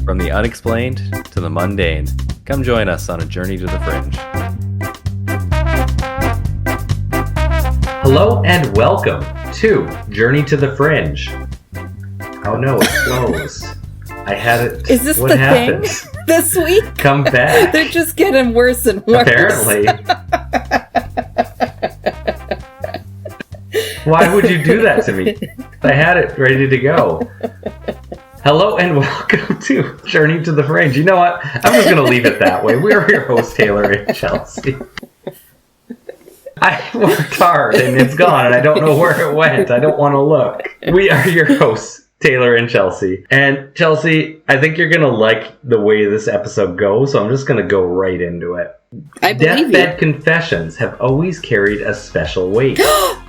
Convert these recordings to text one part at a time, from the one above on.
From the unexplained to the mundane, come join us on a journey to the fringe. Hello and welcome to Journey to the Fringe. Oh no, it's closed. I had it. Is this what the happened? thing this week? Come back. They're just getting worse and worse. Apparently. Why would you do that to me? I had it ready to go. Hello and welcome to Journey to the Fringe. You know what? I'm just going to leave it that way. We are your hosts, Taylor and Chelsea. I worked hard and it's gone and I don't know where it went. I don't want to look. We are your hosts, Taylor and Chelsea. And Chelsea, I think you're going to like the way this episode goes, so I'm just going to go right into it. I believe Deathbed Confessions have always carried a special weight.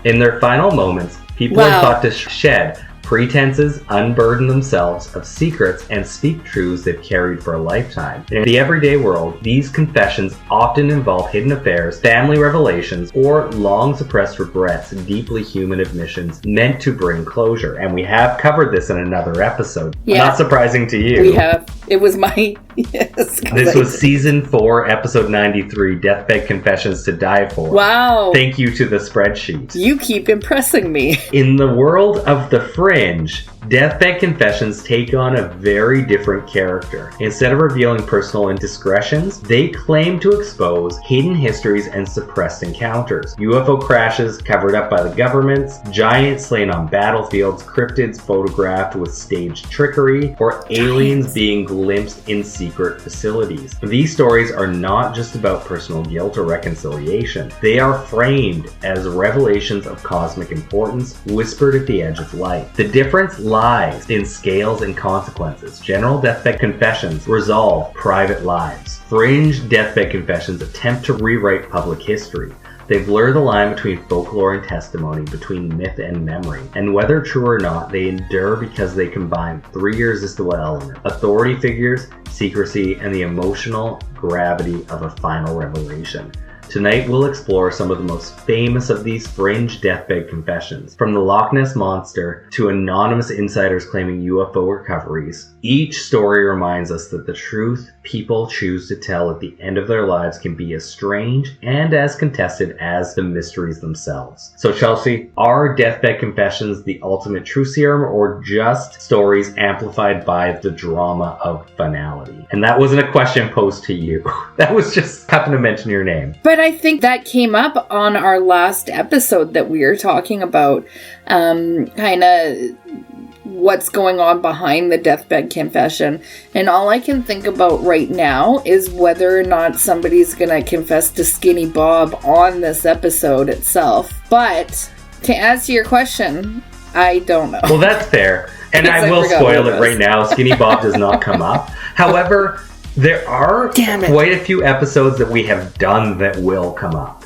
In their final moments, people are thought to shed pretenses, unburden themselves of secrets, and speak truths they've carried for a lifetime. In the everyday world, these confessions often involve hidden affairs, family revelations, or long-suppressed regrets, deeply human admissions meant to bring closure. And we have covered this in another episode. Yeah. Not surprising to you. We have. It was my... Yes. This was Season 4, Episode 93, Deathbed Confessions to Die For. Wow. Thank you to the spreadsheet. You keep impressing me. In the world of the Fringe, Deathbed Confessions take on a very different character. Instead of revealing personal indiscretions, they claim to expose hidden histories and suppressed encounters. UFO crashes covered up by the governments, giants slain on battlefields, cryptids photographed with staged trickery, or aliens being glimpsed in secret facilities. These stories are not just about personal guilt or reconciliation. They are framed as revelations of cosmic importance, whispered at the edge of light. The difference lies in scales and consequences. General Deathbed Confessions resolve private lives. Fringe Deathbed Confessions attempt to rewrite public history. They blur the line between folklore and testimony, between myth and memory. And whether true or not, they endure because they combine three irresistible elements: authority figures, secrecy, and the emotional gravity of a final revelation. Tonight we'll explore some of the most famous of these Fringe Deathbed Confessions. From the Loch Ness Monster to anonymous insiders claiming UFO recoveries, each story reminds us that the truth people choose to tell at the end of their lives can be as strange and as contested as the mysteries themselves. So Chelsea, are Deathbed Confessions the ultimate truth serum, or just stories amplified by the drama of finality? And that wasn't a question posed to you. That was just happened to mention your name. But I think that came up on our last episode that we were talking about kind of what's going on behind the Deathbed Confession. And all I can think about right now is whether or not somebody's going to confess to Skinny Bob on this episode itself. But to answer your question, I don't know. Well, that's fair. And I will spoil it right now. Skinny Bob does not come up. However, there are quite a few episodes that we have done that will come up.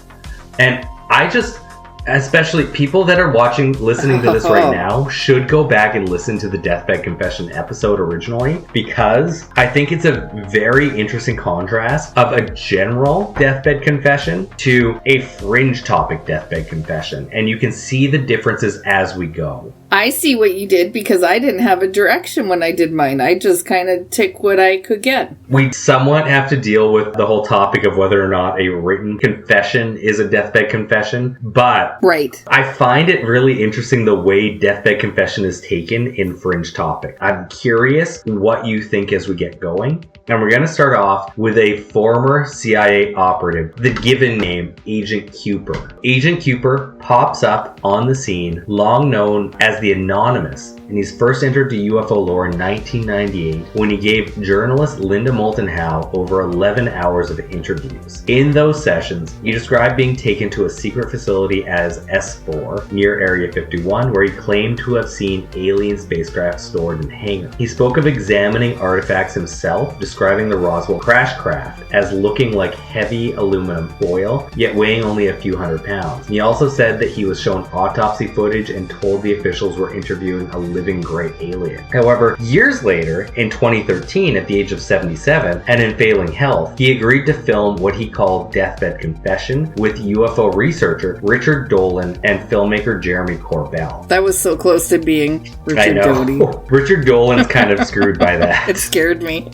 And I just, especially people that are listening to this right now, should go back and listen to the Deathbed Confession episode originally, because I think it's a very interesting contrast of a general deathbed confession to a fringe topic deathbed confession. And you can see the differences as we go. I see what you did, because I didn't have a direction when I did mine. I just kind of took what I could get. We somewhat have to deal with the whole topic of whether or not a written confession is a deathbed confession, but right. I find it really interesting the way deathbed confession is taken in Fringe topic. I'm curious what you think as we get going. And we're going to start off with a former CIA operative, the given name Agent Cooper. Agent Cooper pops up on the scene, long known as the Anonymous, and he's first entered to UFO lore in 1998 when he gave journalist Linda Moulton Howe over 11 hours of interviews. In those sessions, he described being taken to a secret facility as S4 near Area 51, where he claimed to have seen alien spacecraft stored in hangars. He spoke of examining artifacts himself, describing the Roswell crash craft as looking like heavy aluminum foil, yet weighing only a few hundred pounds. He also said that he was shown autopsy footage and told the officials locals were interviewing a living gray alien. However, years later, in 2013, at the age of 77, and in failing health, he agreed to film what he called Deathbed Confession with UFO researcher Richard Dolan and filmmaker Jeremy Corbell. That was so close to being Richard Doty. Richard Dolan's kind of screwed by that. It scared me.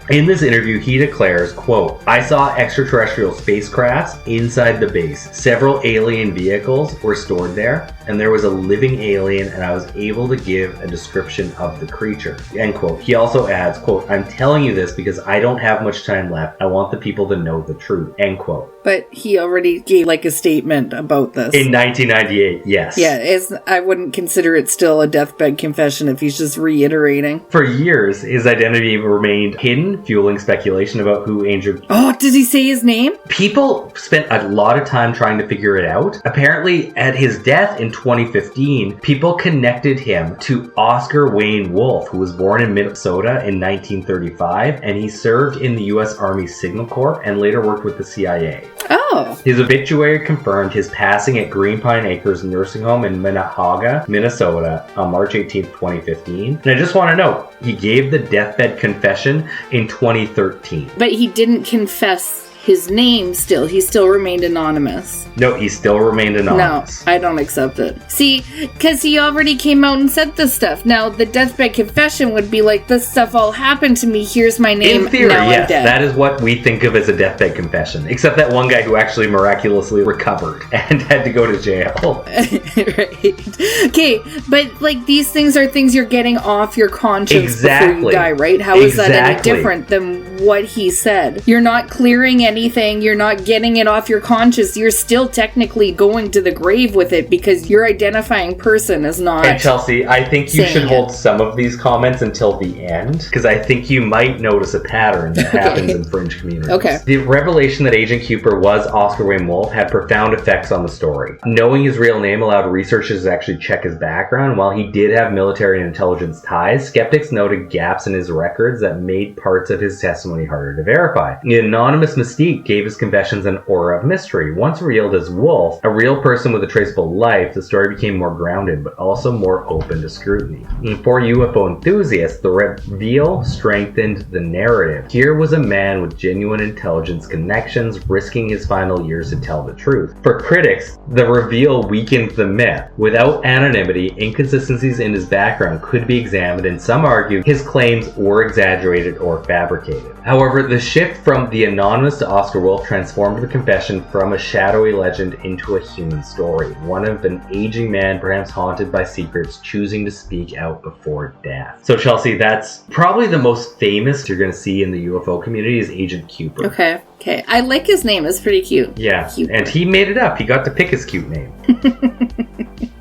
In this interview, he declares, quote, "I saw extraterrestrial spacecrafts inside the base. Several alien vehicles were stored there, and there was a living alien, and I was able to give a description of the creature." End quote. He also adds, quote, "I'm telling you this because I don't have much time left. I want the people to know the truth." End quote. But he already gave like a statement about this. In 1998, yes. Yeah, I wouldn't consider it still a deathbed confession if he's just reiterating. For years, his identity remained hidden, fueling speculation about who Angel... Oh, does he say his name? People spent a lot of time trying to figure it out. Apparently, at his death in 2015, people connected him to Oscar Wayne Wolf, who was born in Minnesota in 1935, and he served in the U.S. Army Signal Corps and later worked with the CIA. Oh. His obituary confirmed his passing at Green Pine Acres Nursing Home in Minnehaha, Minnesota on March 18, 2015. And I just want to note, he gave the deathbed confession in 2013. But he didn't confess his name still. He still remained anonymous. No, he still remained anonymous. No, I don't accept it. See, because he already came out and said this stuff. Now, the deathbed confession would be like, this stuff all happened to me, here's my name, in theory, now yes, I'm dead. that is what we think of as a deathbed confession. Except that one guy who actually miraculously recovered and had to go to jail. Right. Okay, but like these things are things you're getting off your conscience before you die, right? How is that any different than what he said? You're not clearing anything, you're not getting it off your conscience, you're still technically going to the grave with it because your identifying person is not. And Chelsea, I think you should hold some of these comments until the end, because I think you might notice a pattern that happens in fringe communities. Okay. The revelation that Agent Cooper was Oscar Wayne Wolf had profound effects on the story. Knowing his real name allowed researchers to actually check his background. While he did have military and intelligence ties, skeptics noted gaps in his records that made parts of his testimony harder to verify. The anonymous mystique gave his confessions an aura of mystery. Once revealed as Wolf, a real person with a traceable life, the story became more grounded, but also more open to scrutiny. And for UFO enthusiasts, the reveal strengthened the narrative. Here was a man with genuine intelligence connections, risking his final years to tell the truth. For critics, the reveal weakened the myth. Without anonymity, inconsistencies in his background could be examined, and some argue his claims were exaggerated or fabricated. However, the shift from the anonymous to Oscar Wolf transformed the confession from a shadowy legend into a human story, one of an aging man perhaps haunted by secrets, choosing to speak out before death. So Chelsea, that's probably the most famous you're going to see in the UFO community is Agent Cooper. Okay. I like his name. It's pretty cute. Yeah, Cooper. And he made it up. He got to pick his cute name.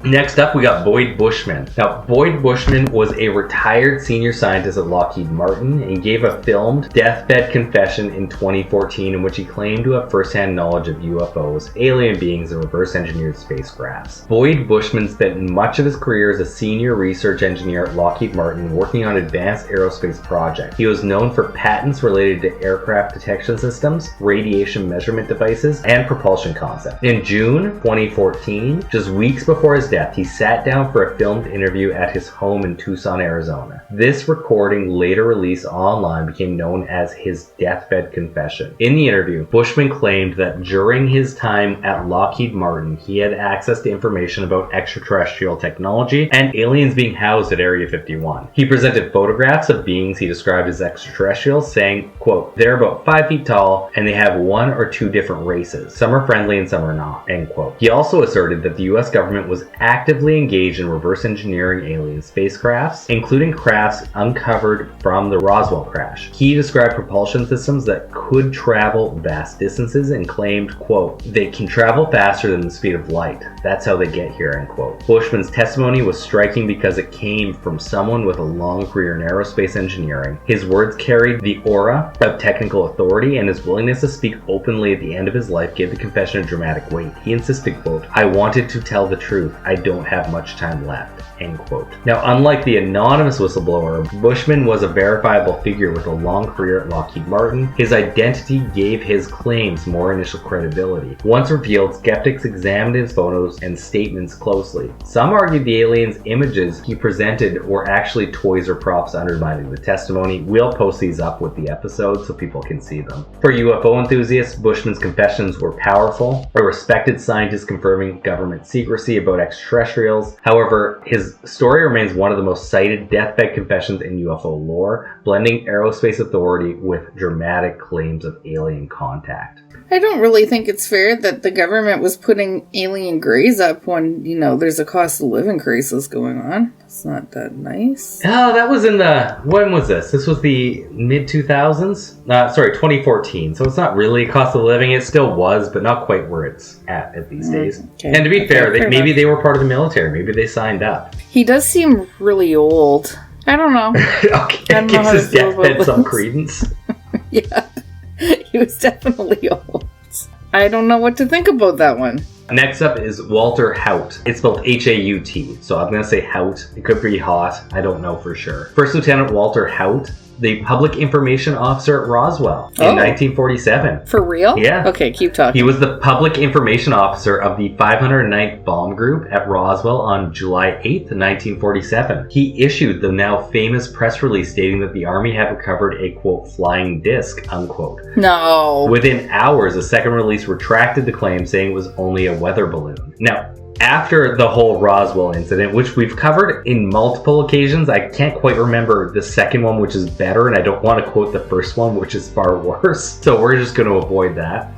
Next up, we got Boyd Bushman. Now, Boyd Bushman was a retired senior scientist at Lockheed Martin and gave a filmed deathbed confession in 2014 in which he claimed to have first-hand knowledge of UFOs, alien beings, and reverse-engineered spacecrafts. Boyd Bushman spent much of his career as a senior research engineer at Lockheed Martin working on advanced aerospace projects. He was known for patents related to aircraft detection systems, radiation measurement devices, and propulsion concepts. In June 2014, just weeks before his death, he sat down for a filmed interview at his home in Tucson, Arizona. This recording, later released online, became known as his deathbed confession. In the interview, Bushman claimed that during his time at Lockheed Martin, he had access to information about extraterrestrial technology and aliens being housed at Area 51. He presented photographs of beings he described as extraterrestrials, saying, quote, "They're about 5 feet tall and they have 1 or 2 different races. Some are friendly and some are not," end quote. He also asserted that the US government was actively engaged in reverse engineering alien spacecrafts, including crafts uncovered from the Roswell crash. He described propulsion systems that could travel vast distances and claimed, quote, "They can travel faster than the speed of light. That's how they get here," end quote. Bushman's testimony was striking because it came from someone with a long career in aerospace engineering. His words carried the aura of technical authority, and his willingness to speak openly at the end of his life gave the confession a dramatic weight. He insisted, quote, "I wanted to tell the truth. I don't have much time left, end quote. Now, unlike the anonymous whistleblower, Bushman was a verifiable figure with a long career at Lockheed Martin. His identity gave his claims more initial credibility. Once revealed, skeptics examined his photos and statements closely. Some argued the aliens' images he presented were actually toys or props, undermining the testimony. We'll post these up with the episode so people can see them. For UFO enthusiasts, Bushman's confessions were powerful. A respected scientist confirming government secrecy about extraterrestrials. However, his story remains one of the most cited deathbed confessions in UFO lore, blending aerospace authority with dramatic claims of alien contact. I don't really think it's fair that the government was putting alien grays up when, there's a cost of living crisis going on. It's not that nice. Oh, that was when was this? This was the mid-2000s? 2014. So it's not really a cost of living. It still was, but not quite where it's at these days. Okay. And to be fair, maybe they were part of the military. Maybe they signed up. He does seem really old. I don't know. Okay, it gives his deathbed some credence. Yeah. He was definitely old. I don't know what to think about that one. Next up is Walter Haut. It's spelled H-A-U-T, so I'm going to say Haut. It could be Hot. I don't know for sure. First Lieutenant Walter Haut, the public information officer at Roswell in 1947. For real? Yeah. Okay, keep talking. He was the public information officer of the 509th Bomb Group at Roswell on July 8th, 1947. He issued the now famous press release stating that the Army had recovered a, quote, flying disc, unquote. No. Within hours, a second release retracted the claim, saying it was only a weather balloon. Now, after the whole Roswell incident, which we've covered in multiple occasions, I can't quite remember the second one, which is better, and I don't want to quote the first one, which is far worse. So we're just going to avoid that.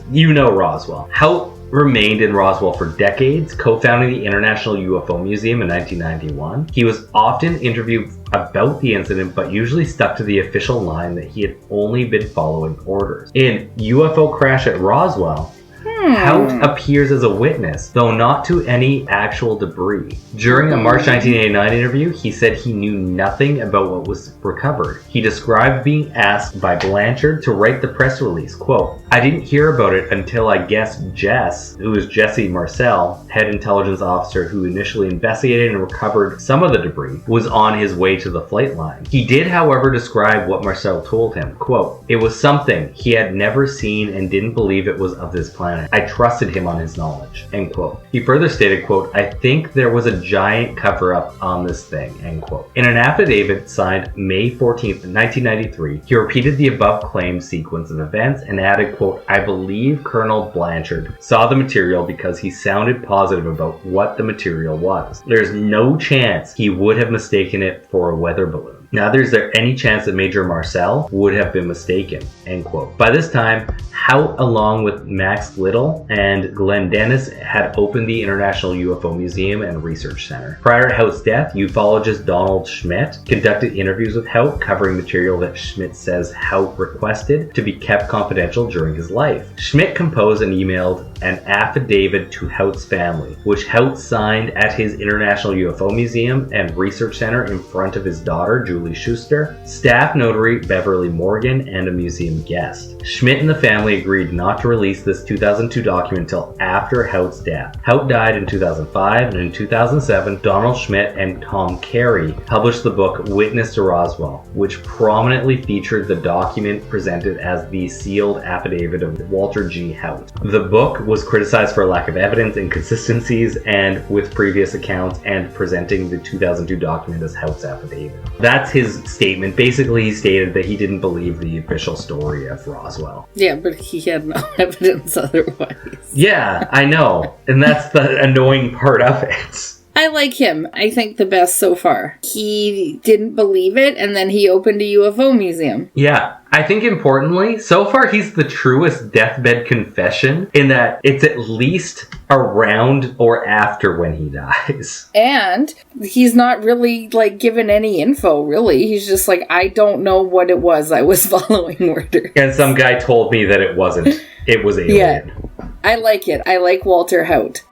Roswell. Haut remained in Roswell for decades, co-founding the International UFO Museum in 1991. He was often interviewed about the incident, but usually stuck to the official line that he had only been following orders. In UFO Crash at Roswell, Haut appears as a witness, though not to any actual debris. During a March 1989 interview, he said he knew nothing about what was recovered. He described being asked by Blanchard to write the press release, quote, "I didn't hear about it until I guess Jess, who is Jesse Marcel, head intelligence officer who initially investigated and recovered some of the debris, was on his way to the flight line. He did, however, describe what Marcel told him, quote, it was something he had never seen and didn't believe it was of this planet. I trusted him on his knowledge," end quote. He further stated, quote, "I think there was a giant cover-up on this thing," end quote. In an affidavit signed May 14th, 1993, he repeated the above-claimed sequence of events and added, quote, "I believe Colonel Blanchard saw the material because he sounded positive about what the material was. There's no chance he would have mistaken it for a weather balloon. Neither is there any chance that Major Marcel would have been mistaken," end quote. By this time, Haut, along with Max Little and Glenn Dennis, had opened the International UFO Museum and Research Center. Prior to Haut's death, ufologist Donald Schmidt conducted interviews with Haut, covering material that Schmidt says Haut requested to be kept confidential during his life. Schmidt composed and emailed an affidavit to Haut's family, which Haut signed at his International UFO Museum and Research Center in front of his daughter, Julie Schuster, staff notary Beverly Morgan, and a museum guest. Schmidt and the family agreed not to release this 2002 document until after Haut's death. Haut died in 2005, and in 2007, Donald Schmidt and Tom Carey published the book Witness to Roswell, which prominently featured the document presented as the sealed affidavit of Walter G. Haut. The book was criticized for lack of evidence, inconsistencies, and with previous accounts, and presenting the 2002 document as Haut's affidavit. That's his statement. Basically, he stated that he didn't believe the official story of Roswell. Yeah, but he had no evidence otherwise. Yeah, I know. And that's the annoying part of it. I like him. I think the best so far. He didn't believe it, and then he opened a UFO museum. Yeah. I think importantly, so far he's the truest deathbed confession in that it's at least around or after when he dies. And he's not really, given any info, really. He's just I don't know what it was. I was following orders. And some guy told me that it wasn't. It was alien. Yeah. I like it. I like Walter Haut.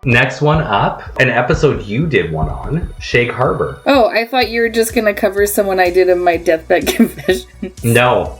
Next one up, an episode you did one on, Shag Harbor. Oh, I thought you were just going to cover someone I did in my deathbed confessions. No.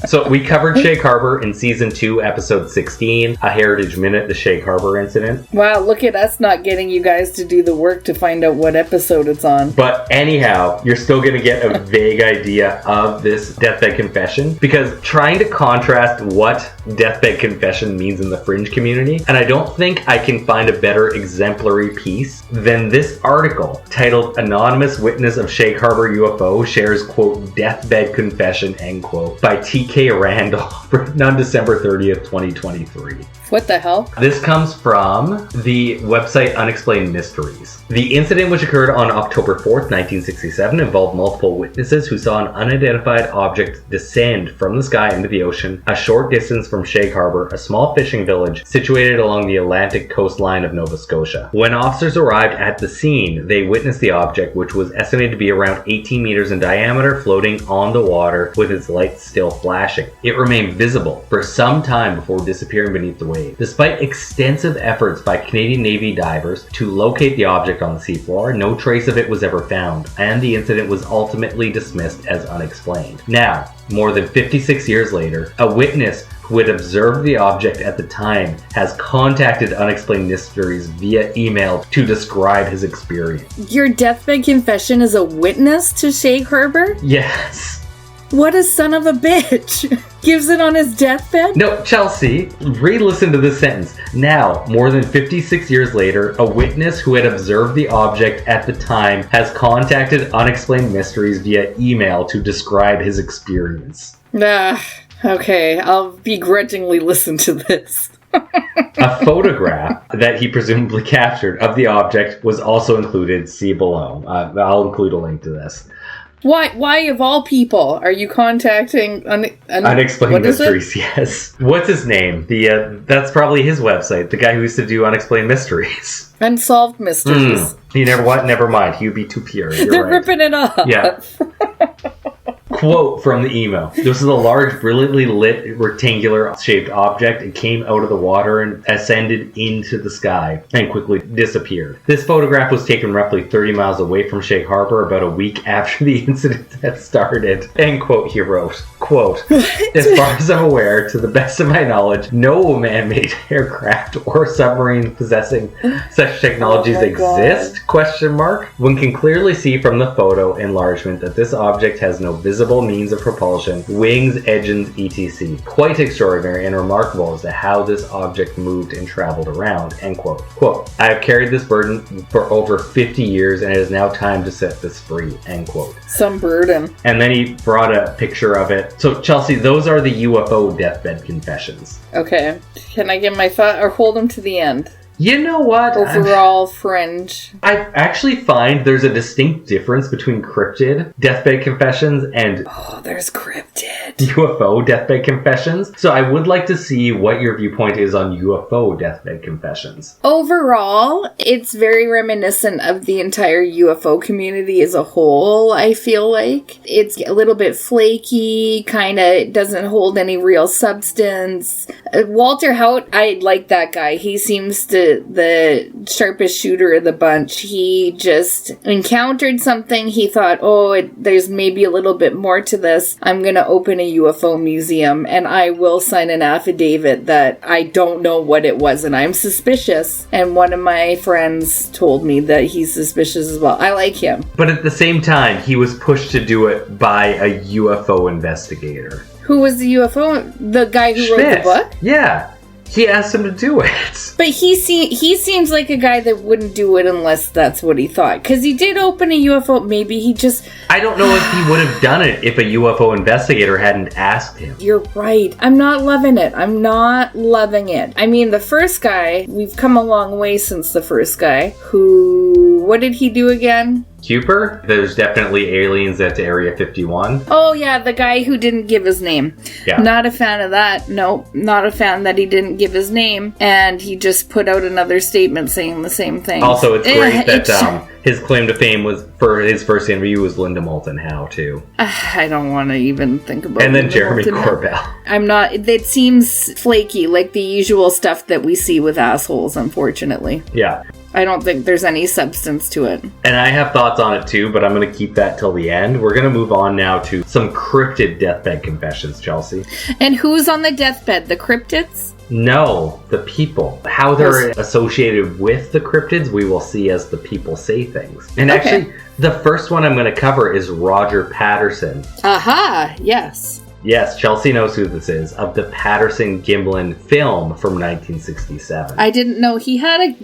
So we covered Shake Harbor in Season 2, Episode 16, A Heritage Minute, the Shake Harbor incident. Wow, look at us not getting you guys to do the work to find out what episode it's on. But anyhow, you're still going to get a vague idea of this Deathbed Confession, because trying to contrast what Deathbed Confession means in the Fringe community, and I don't think I can find a better exemplary piece than this article titled Anonymous Witness of Shake Harbor UFO Shares, quote, Deathbed Confession, end quote, by T.K. Randall, written on December 30th, 2023. What the hell? This comes from the website Unexplained Mysteries. The incident, which occurred on October 4th, 1967, involved multiple witnesses who saw an unidentified object descend from the sky into the ocean a short distance from Shake Harbor, a small fishing village situated along the Atlantic coastline of Nova Scotia. When officers arrived at the scene, they witnessed the object, which was estimated to be around 18 meters in diameter, floating on the water with its lights still flashing. It remained visible for some time before disappearing beneath the waves. Despite extensive efforts by Canadian Navy divers to locate the object on the seafloor, no trace of it was ever found, and the incident was ultimately dismissed as unexplained. Now, more than 56 years later, a witness who had observed the object at the time has contacted Unexplained Mysteries via email to describe his experience. Your deathbed confession is a witness to Shake Harbor? Yes. What a son of a bitch! Gives it on his deathbed? No, Chelsea, re-listen to this sentence. Now, more than 56 years later, a witness who had observed the object at the time has contacted Unexplained Mysteries via email to describe his experience. Okay, I'll begrudgingly listen to this. A photograph that he presumably captured of the object was also included. See below. I'll include a link to this. Why of all people are you contacting Unexplained Mysteries? Yes. What's his name? That's probably his website. The guy who used to do Unexplained Mysteries. Unsolved Mysteries. You never what? Never mind. He'd be too pure. They're ripping it off. Yeah. Quote from the email. This is a large, brilliantly lit, rectangular-shaped object. It came out of the water and ascended into the sky and quickly disappeared. This photograph was taken roughly 30 miles away from Shake Harbor about a week after the incident had started. End quote, he wrote. Quote, as far as I'm aware, to the best of my knowledge, no man-made aircraft or submarine possessing such technologies exist? God. Question mark. One can clearly see from the photo enlargement that this object has no visible means of propulsion, wings, engines, etc. Quite extraordinary and remarkable as to how this object moved and traveled around, end quote. Quote, I have carried this burden for over 50 years and it is now time to set this free, end quote. Some burden. And then he brought a picture of it. So Chelsea, those are the UFO deathbed confessions. Okay. Can I get my thought or hold them to the end? You know what? Overall, Fringe. I actually find there's a distinct difference between cryptid deathbed confessions and there's cryptid UFO deathbed confessions. So I would like to see what your viewpoint is on UFO deathbed confessions. Overall, it's very reminiscent of the entire UFO community as a whole, I feel like. It's a little bit flaky, kind of doesn't hold any real substance. Walter Haut, I like that guy. He seems to the sharpest shooter of the bunch. He just encountered something. He thought, there's maybe a little bit more to this. I'm going to open a UFO museum and I will sign an affidavit that I don't know what it was and I'm suspicious. And one of my friends told me that he's suspicious as well. I like him. But at the same time, he was pushed to do it by a UFO investigator. Who was the UFO? The guy who wrote the book? Yeah. He asked him to do it. But he seems like a guy that wouldn't do it unless that's what he thought. Because he did open a UFO. Maybe he just... I don't know if he would have done it if a UFO investigator hadn't asked him. You're right. I'm not loving it. I'm not loving it. I mean, the first guy, we've come a long way since the first guy, who... What did he do again? Cooper? There's definitely aliens at Area 51. Oh, yeah, the guy who didn't give his name. Yeah. Not a fan of that. Nope, not a fan that he didn't give his name. And he just put out another statement saying the same thing. Also, it's great that his claim to fame was for his first interview was Linda Moulton Howe, too. I don't want to even think about it. And then Jeremy Corbell. I'm not... It seems flaky, like the usual stuff that we see with assholes, unfortunately. Yeah. I don't think there's any substance to it. And I have thoughts on it too, but I'm going to keep that till the end. We're going to move on now to some cryptid deathbed confessions, Chelsea. And who's on the deathbed? The cryptids? No, the people. How they're associated with the cryptids, we will see as the people say things. And actually, the first one I'm going to cover is Roger Patterson. Aha, yes. Yes, Chelsea knows who this is, of the Patterson-Gimlin film from 1967. I didn't know he had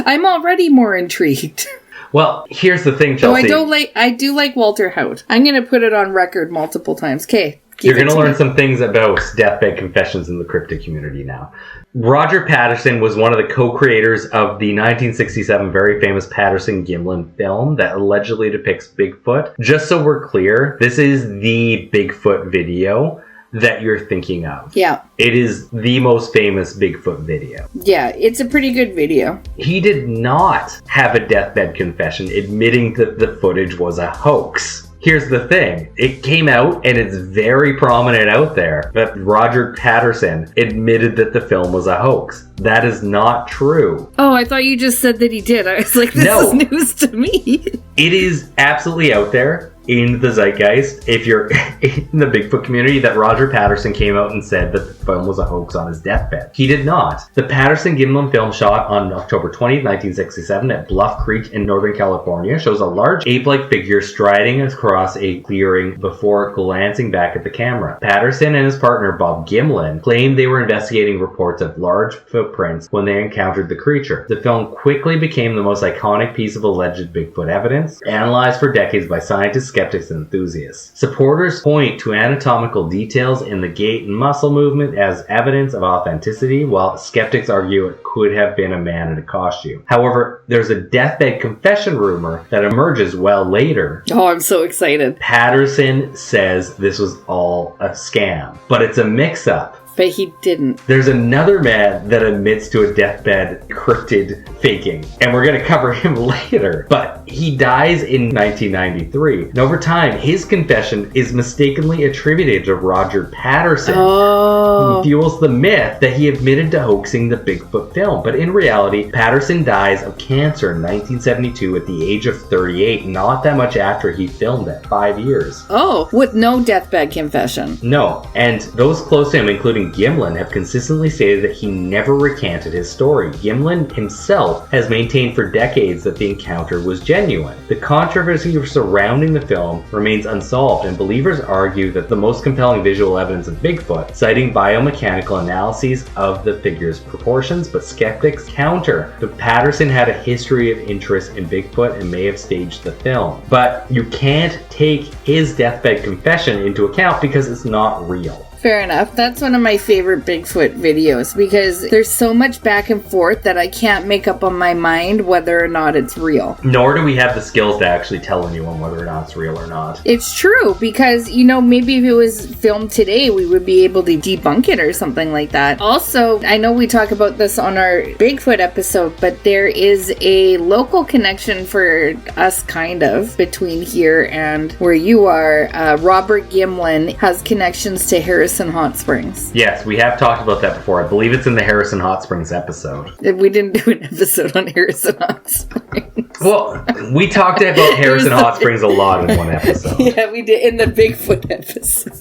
I'm already more intrigued. Well, here's the thing, Chelsea. I do like Walter Haut. I'm going to put it on record multiple times. Okay. You're going to learn some things about deathbed confessions in the cryptid community now. Roger Patterson was one of the co-creators of the 1967 very famous Patterson-Gimlin film that allegedly depicts Bigfoot. Just so we're clear, this is the Bigfoot video that you're thinking of. Yeah. It is the most famous Bigfoot video. Yeah, it's a pretty good video. He did not have a deathbed confession admitting that the footage was a hoax. Here's the thing. It came out, and it's very prominent out there, that Roger Patterson admitted that the film was a hoax. That is not true. Oh, I thought you just said that he did. I was like, this is news to me. It is absolutely out there in the zeitgeist, if you're in the Bigfoot community, that Roger Patterson came out and said that the film was a hoax on his deathbed. He did not. The Patterson-Gimlin film, shot on October 20th, 1967 at Bluff Creek in Northern California, shows a large ape-like figure striding across a clearing before glancing back at the camera. Patterson and his partner Bob Gimlin claimed they were investigating reports of large footprints when they encountered the creature. The film quickly became the most iconic piece of alleged Bigfoot evidence, analyzed for decades by scientists, skeptics, and enthusiasts. Supporters point to anatomical details in the gait and muscle movement as evidence of authenticity, while skeptics argue it could have been a man in a costume. However, there's a deathbed confession rumor that emerges well later. Oh, I'm so excited. Patterson says this was all a scam, but it's a mix-up. But he didn't. There's another man that admits to a deathbed cryptid faking, and we're going to cover him later. But he dies in 1993, and over time, his confession is mistakenly attributed to Roger Patterson, who fuels the myth that he admitted to hoaxing the Bigfoot film. But in reality, Patterson dies of cancer in 1972 at the age of 38, not that much after he filmed it, 5 years. Oh, with no deathbed confession. No, and those close to him, including Gimlin, have consistently stated that he never recanted his story. Gimlin himself has maintained for decades that the encounter was genuine. The controversy surrounding the film remains unsolved, and believers argue that the most compelling visual evidence of Bigfoot, citing biomechanical analyses of the figure's proportions, but skeptics counter. The Patterson had a history of interest in Bigfoot and may have staged the film. But you can't take his deathbed confession into account because it's not real. Fair enough. That's one of my favorite Bigfoot videos because there's so much back and forth that I can't make up on my mind whether or not it's real. Nor do we have the skills to actually tell anyone whether or not it's real or not. It's true because, you know, maybe if it was filmed today, we would be able to debunk it or something like that. Also, I know we talk about this on our Bigfoot episode, but there is a local connection for us kind of between here and where you are. Robert Gimlin has connections to Harrison Hot Springs. Yes, we have talked about that before. I believe it's in the Harrison Hot Springs episode. We didn't do an episode on Harrison Hot Springs. Well, we talked about Harrison Hot Springs a lot in one episode. Yeah, we did in the Bigfoot episode.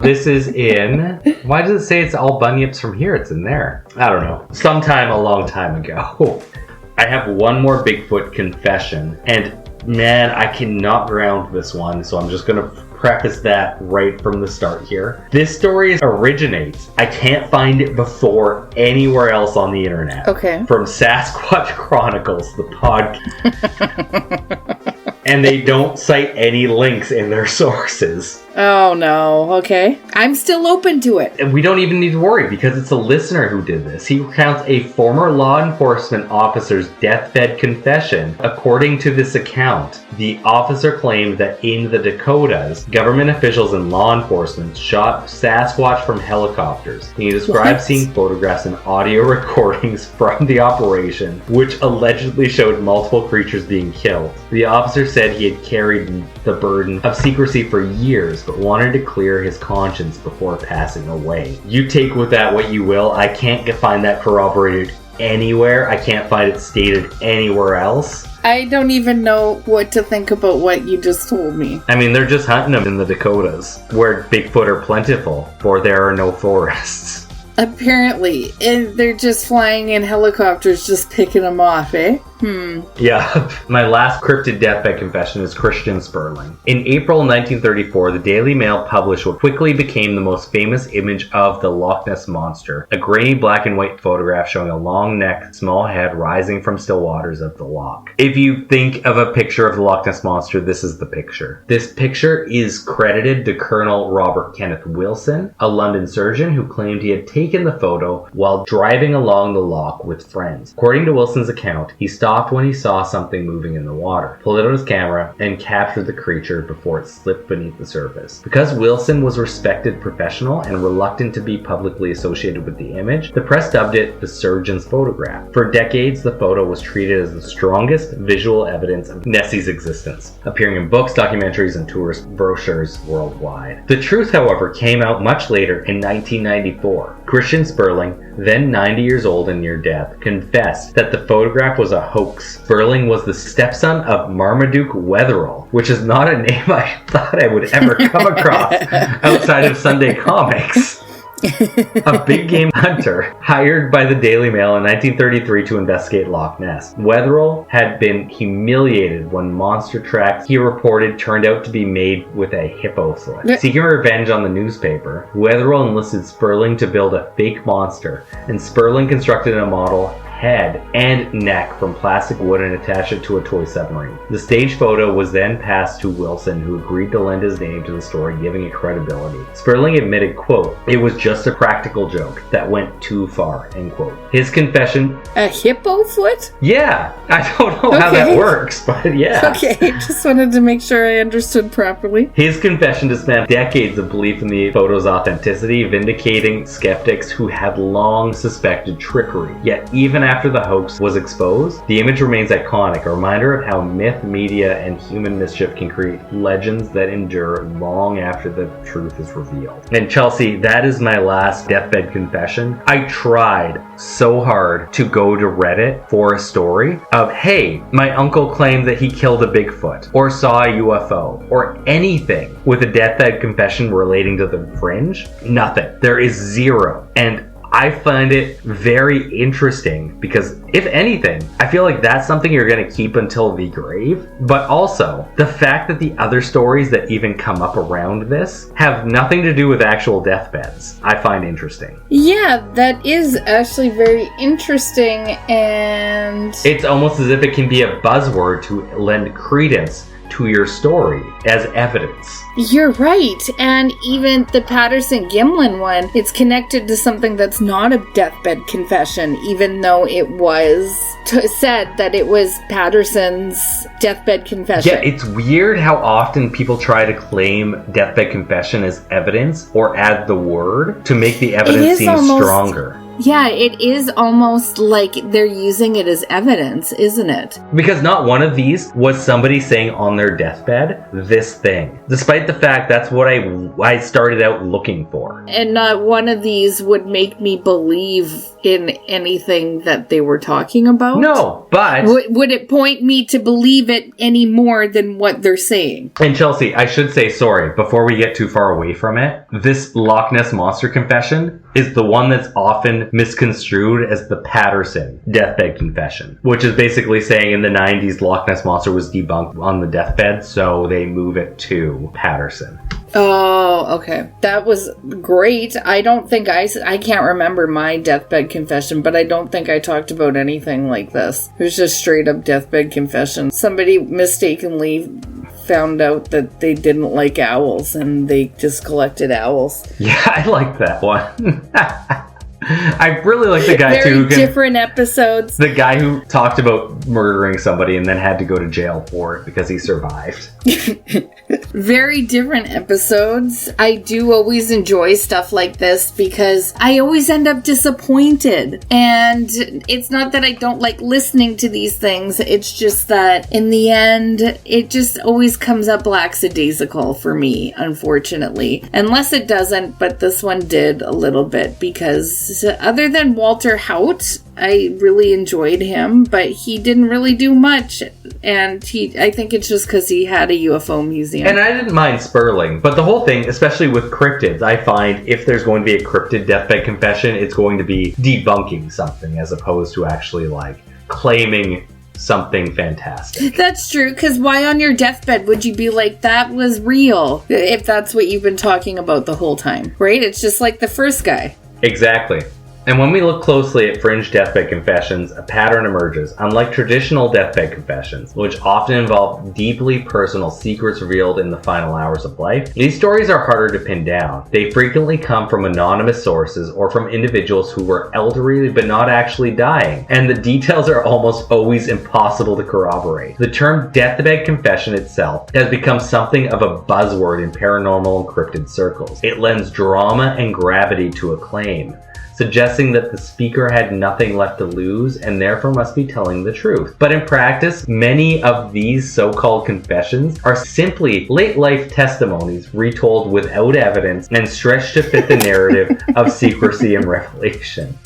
This is in... Why does it say it's all bunyips from here? It's in there. I don't know. Sometime a long time ago. I have one more Bigfoot confession, and man, I cannot ground this one, so I'm just going to preface that right from the start here. This story originates, I can't find it before anywhere else on the internet. Okay. From Sasquatch Chronicles, the podcast. And they don't cite any links in their sources. Oh no, okay. I'm still open to it. And we don't even need to worry because it's a listener who did this. He recounts a former law enforcement officer's deathbed confession. According to this account, the officer claimed that in the Dakotas, government officials and law enforcement shot Sasquatch from helicopters. He described seeing photographs and audio recordings from the operation, which allegedly showed multiple creatures being killed. The officer said he had carried the burden of secrecy for years, but wanted to clear his conscience before passing away. You take with that what you will. I can't find that corroborated anywhere. I can't find it stated anywhere else. I don't even know what to think about what you just told me. I mean, they're just hunting them in the Dakotas, where Bigfoot are plentiful, for there are no forests. Apparently. And they're just flying in helicopters just picking them off, eh? Yeah. My last cryptid deathbed confession is Christian Sperling. In April 1934, the Daily Mail published what quickly became the most famous image of the Loch Ness Monster, a grainy black and white photograph showing a long neck, small head rising from still waters of the loch. If you think of a picture of the Loch Ness Monster, this is the picture. This picture is credited to Colonel Robert Kenneth Wilson, a London surgeon who claimed he had taken the photo while driving along the loch with friends. According to Wilson's account, he stopped when he saw something moving in the water, pulled out his camera, and captured the creature before it slipped beneath the surface. Because Wilson was a respected professional and reluctant to be publicly associated with the image, the press dubbed it the surgeon's photograph. For decades, the photo was treated as the strongest visual evidence of Nessie's existence, appearing in books, documentaries, and tourist brochures worldwide. The truth, however, came out much later in 1994. Christian Sperling, then 90 years old and near death, confessed that the photograph was a hoax. Sperling was the stepson of Marmaduke Wetherell, which is not a name I thought I would ever come across outside of Sunday comics. A big game hunter hired by the Daily Mail in 1933 to investigate Loch Ness. Wetherell had been humiliated when monster tracks he reported turned out to be made with a hippo foot. Seeking revenge on the newspaper, Wetherell enlisted Sperling to build a fake monster, and Sperling constructed a model head and neck from plastic wood and attached it to a toy submarine. The stage photo was then passed to Wilson, who agreed to lend his name to the story, giving it credibility. Sperling admitted, quote, "It was just a practical joke that went too far," end quote. His confession... A hippo foot? Yeah. I don't know how that works, but yeah. Okay, just wanted to make sure I understood properly. His confession dispelled decades of belief in the photo's authenticity, vindicating skeptics who had long suspected trickery. Yet even after the hoax was exposed, the image remains iconic, a reminder of how myth, media, and human mischief can create legends that endure long after the truth is revealed. And Chelsea, that is my last deathbed confession. I tried so hard to go to Reddit for a story of, hey, my uncle claimed that he killed a Bigfoot, or saw a UFO, or anything with a deathbed confession relating to the Fringe. Nothing. There is zero. And I find it very interesting because, if anything, I feel like that's something you're going to keep until the grave. But also, the fact that the other stories that even come up around this have nothing to do with actual deathbeds, I find interesting. Yeah, that is actually very interesting, and... It's almost as if it can be a buzzword to lend credence to your story as evidence. You're right, and even the Patterson-Gimlin one, it's connected to something that's not a deathbed confession, even though it was said that it was Patterson's deathbed confession. Yeah, it's weird how often people try to claim deathbed confession as evidence or add the word to make the evidence seem stronger. Yeah, it is almost like they're using it as evidence, isn't it? Because not one of these was somebody saying on their deathbed, this thing. Despite the fact that's what I started out looking for. And not one of these would make me believe in anything that they were talking about. No, but... Would it point me to believe it any more than what they're saying? And Chelsea, I should say, sorry, before we get too far away from it, this Loch Ness Monster confession is the one that's often misconstrued as the Patterson deathbed confession, which is basically saying in the 90s Loch Ness Monster was debunked on the deathbed, so they move it to Patterson. Oh, okay. That was great. I don't think I can't remember my deathbed confession, but I don't think I talked about anything like this. It was just straight up deathbed confession. Somebody mistakenly found out that they didn't like owls and they just collected owls. Yeah, I like that one. I really like the guy too. Very different episodes. The guy who talked about murdering somebody and then had to go to jail for it because he survived. Very different episodes. I do always enjoy stuff like this because I always end up disappointed. And it's not that I don't like listening to these things. It's just that in the end, it just always comes up lackadaisical for me, unfortunately. Unless it doesn't, but this one did a little bit because other than Walter Haut, I really enjoyed him, but he didn't really do much. And I think it's just because he had a UFO museum. And I didn't mind Sperling, but the whole thing, especially with cryptids, I find if there's going to be a cryptid deathbed confession, it's going to be debunking something as opposed to actually claiming something fantastic. That's true, because why on your deathbed would you be like, that was real, if that's what you've been talking about the whole time, right? It's just like the first guy. Exactly. And when we look closely at Fringe deathbed confessions, a pattern emerges. Unlike traditional deathbed confessions, which often involve deeply personal secrets revealed in the final hours of life, these stories are harder to pin down. They frequently come from anonymous sources or from individuals who were elderly but not actually dying, and the details are almost always impossible to corroborate. The term deathbed confession itself has become something of a buzzword in paranormal and cryptid circles. It lends drama and gravity to a claim, suggesting that the speaker had nothing left to lose and therefore must be telling the truth. But in practice, many of these so-called confessions are simply late-life testimonies retold without evidence and stretched to fit the narrative of secrecy and revelation.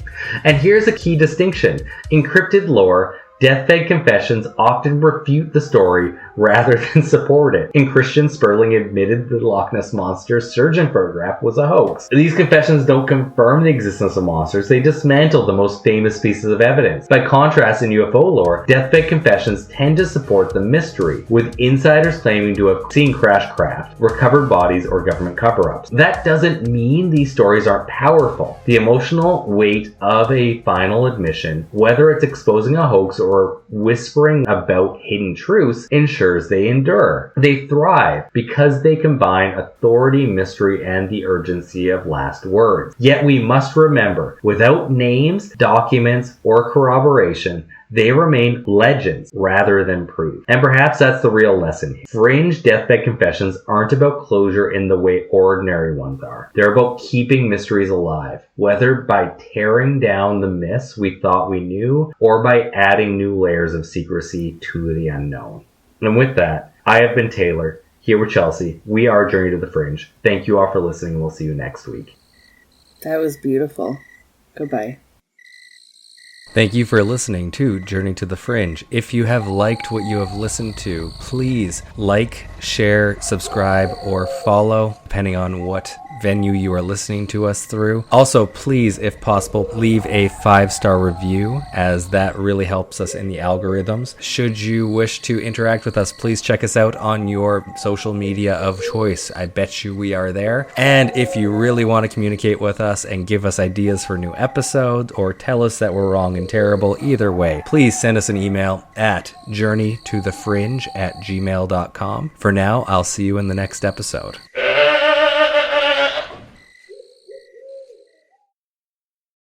And here's a key distinction. In cryptid lore, deathbed confessions often refute the story rather than support it. In Christian, Sperling admitted the Loch Ness Monster surgeon photograph was a hoax. These confessions don't confirm the existence of monsters, they dismantle the most famous pieces of evidence. By contrast, in UFO lore, deathbed confessions tend to support the mystery, with insiders claiming to have seen crash craft, recovered bodies, or government cover-ups. That doesn't mean these stories aren't powerful. The emotional weight of a final admission, whether it's exposing a hoax or whispering about hidden truths, ensures they endure. They thrive because they combine authority, mystery, and the urgency of last words. Yet we must remember, without names, documents, or corroboration, they remain legends rather than proof. And perhaps that's the real lesson here. Fringe deathbed confessions aren't about closure in the way ordinary ones are. They're about keeping mysteries alive, whether by tearing down the myths we thought we knew or by adding new layers of secrecy to the unknown. And with that, I have been Taylor, here with Chelsea. We are Journey to the Fringe. Thank you all for listening, and we'll see you next week. That was beautiful. Goodbye. Thank you for listening to Journey to the Fringe. If you have liked what you have listened to, please like, share, subscribe, or follow, depending on what venue you are listening to us through. Also, please, if possible, leave a 5-star review, as that really helps us in the algorithms. Should you wish to interact with us, please check us out on your social media of choice. I bet you we are there. And if you really want to communicate with us and give us ideas for new episodes or tell us that we're wrong and terrible, either way, please send us an email at journeytothefringe@gmail.com. For now, I'll see you in the next episode.